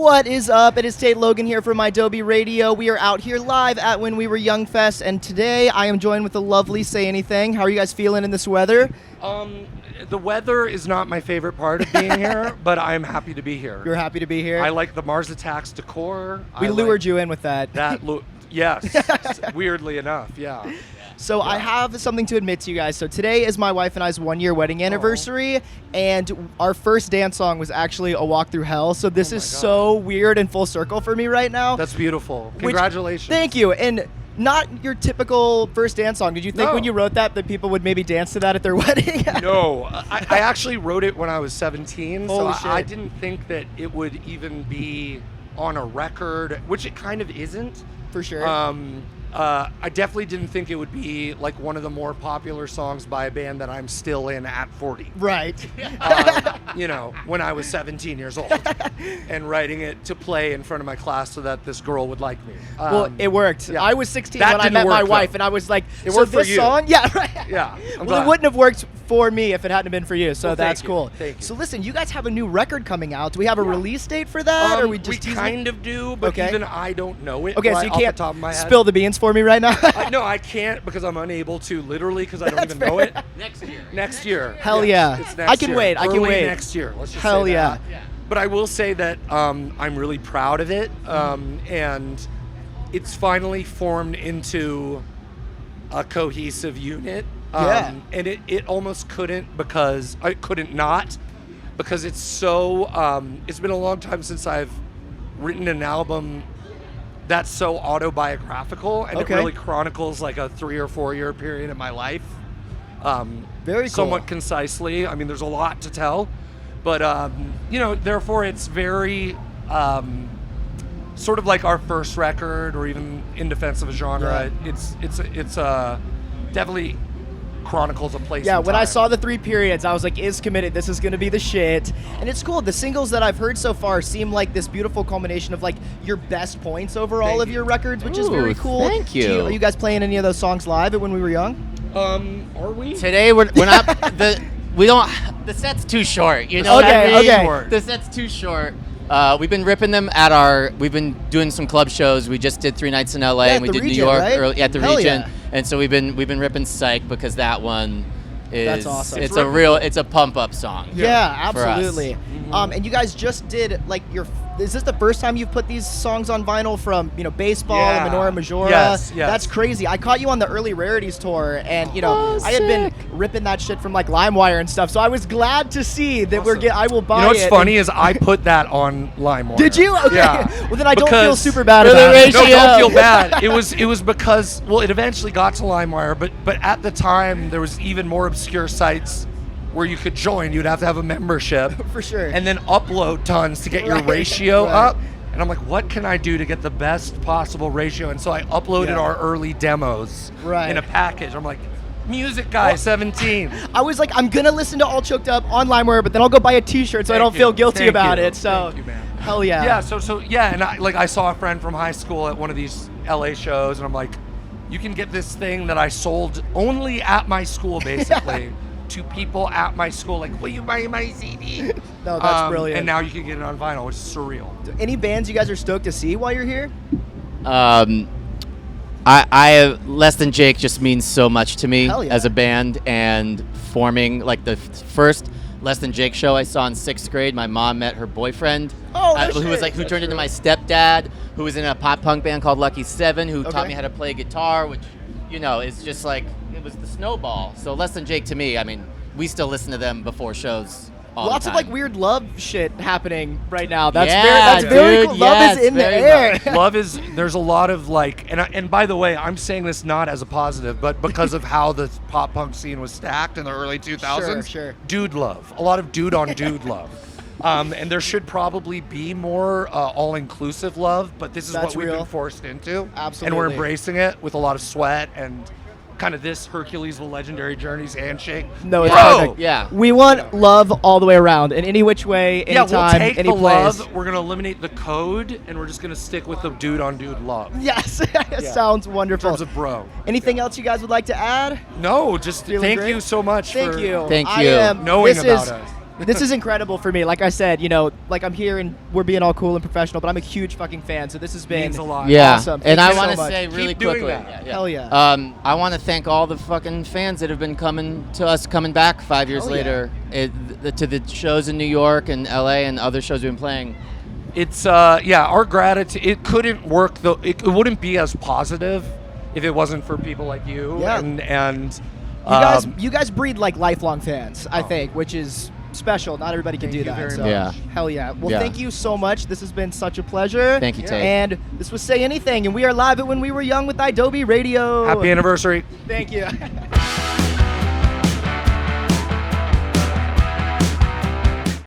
What is up? It is Tate Logan here from idobi Radio. We are out here live at When We Were Young Fest, and today I am joined with the lovely Say Anything. How are you guys feeling in this weather? The weather is not my favorite part of being here, but I'm happy to be here. You're happy to be here? I like the Mars Attacks decor. We lured you in with that. Yes, weirdly enough, yeah. So I have something to admit to you guys. So today is my wife and I's 1-year wedding anniversary, and our first dance song was actually A Walk Through Hell. So this is so weird and full circle for me right now. That's beautiful. Congratulations. Thank you. And not your typical first dance song. Did you think when you wrote that people would maybe dance to that at their wedding? No. I actually wrote it when I was 17, Holy so shit. I didn't think that it would even be on a record, which it kind of isn't. For sure. I definitely didn't think it would be like one of the more popular songs by a band that I'm still in at 40. Right. When I was 17 years old and writing it to play in front of my class so that this girl would like me. Well, it worked. Yeah. I was 16 That when I didn't met my work, wife, though. and I was like, It so worked for this you. song? Yeah, right. Yeah. Well, it wouldn't have worked for me if it hadn't been for you, so Well, that's thank you. cool. Thank you. So listen, you guys have a new record coming out. Do we have a release date for that, or we just teasing it? kind of do, but Okay. even I don't know it. Okay, so right you off can't the top of my head. spill the beans for me right now? No, I can't because I'm unable to, literally, because I don't That's even know it. fair. Next year. Hell Yes, yeah. it's next I can year. wait, I can Early wait. next year. Let's just Hell say yeah. that. But I will say that I'm really proud of it, and it's finally formed into a cohesive unit. Yeah. And it almost couldn't because I couldn't not because it's so it's been a long time since I've written an album that's so autobiographical, and it really chronicles like a 3 or 4 year period in my life. Very cool. Somewhat concisely. I mean, there's a lot to tell, but therefore it's very sort of like our first record, or even in defense of a genre. Yeah. It's definitely chronicles a place. Yeah, in when I time. saw the 3 periods, I was like, is committed. This is going to be the shit. And it's cool. The singles that I've heard so far seem like this beautiful culmination of like your best points over all of your records, which is very cool. Thank you. Are you guys playing any of those songs live at When We Were Young? Are we? Today we're not the set's too short. You know what I mean? Okay. The set's too short. We've been ripping them we've been doing some club shows. We just did 3 nights in LA, and we did Region, New York right? early at the Hell Region. yeah. And so we've been ripping Psych because that one is That's awesome. it's a pump up song. Yeah, for us. absolutely. And you guys just did like is this the first time you've put these songs on vinyl from, Baseball and Menorah Majora? Yes. That's crazy. I caught you on the Early Rarities tour, and I had been sick. ripping that shit from like LimeWire and stuff. So I was glad to see that I will buy it. You know what's funny is I put that on LimeWire. Did you? Okay. Yeah. Well, then I don't feel Because- super bad For the about it. ratio. No, don't feel bad. It was because it eventually got to LimeWire, but at the time there was even more obscure sites where you could join. You'd have to have a membership For sure. and then upload tons to get your Right, ratio right. up. And I'm like, what can I do to get the best possible ratio? And so I uploaded our early demos in a package. I'm like, music guy, 17. I was like, I'm gonna listen to All Choked Up on LimeWire, but then I'll go buy a T-shirt so I Thank don't you. feel guilty Thank about you. it. So, Thank you, man. hell yeah. Yeah, so and I saw a friend from high school at one of these LA shows, and I'm like, you can get this thing that I sold only at my school, basically, to people at my school. Like, will you buy my CD? No, that's brilliant. And now you can get it on vinyl, which is surreal. Any bands you guys are stoked to see while you're here? I Less Than Jake just means so much to me Hell yeah. as a band, and forming like the first Less Than Jake show I saw in 6th grade. My mom met her boyfriend, who turned into my stepdad, who was in a pop punk band called Lucky 7, who taught me how to play guitar, which is just like it was the snowball. So Less Than Jake to me, I mean, we still listen to them before shows. Lots the of time. like weird love shit happening right now. That's Yeah, very dude, cool. Love yes, is in the very air. There's a lot of like, and by the way, I'm saying this not as a positive, but because of how the pop punk scene was stacked in the early 2000s. Sure. Dude love. A lot of dude on dude love. And there should probably be more all-inclusive love, but this is That's what we've real. been forced into. Absolutely. And we're embracing it with a lot of sweat and kind of this Hercules, the Legendary Journeys handshake. No, it's Bro! perfect. Yeah. We want love all the way around, in any which way, anytime, Yeah, we'll take any the place. love, we're going to eliminate the code, and we're just going to stick with the dude on dude love. Yes, sounds In wonderful. terms of bro. Anything else you guys would like to add? No, just Feeling thank great? you so much Thank for you. Thank I you. am knowing this about is us. this is incredible for me. Like I said, you know, like I'm here and we're being all cool and professional, but I'm a huge fucking fan. So this has been Means a lot. Yeah, awesome. and Thank I you want so to much. say really Keep doing quickly, that. Hell yeah. I want to thank all the fucking fans that have been coming to us, coming back 5 years Hell yeah. later, to the shows in New York and LA and other shows we've been playing. It's our gratitude. It couldn't work though. It wouldn't be as positive if it wasn't for people like you. Yeah. And You guys breed like lifelong fans, I think, which is special. Not everybody can Thank do you that. very So much. Yeah. hell yeah. Well, Yeah. thank you so much. This has been such a pleasure. Thank you, Tate. And this was Say Anything, and we are live at When We Were Young with idobi Radio. happy anniversary. Thank you.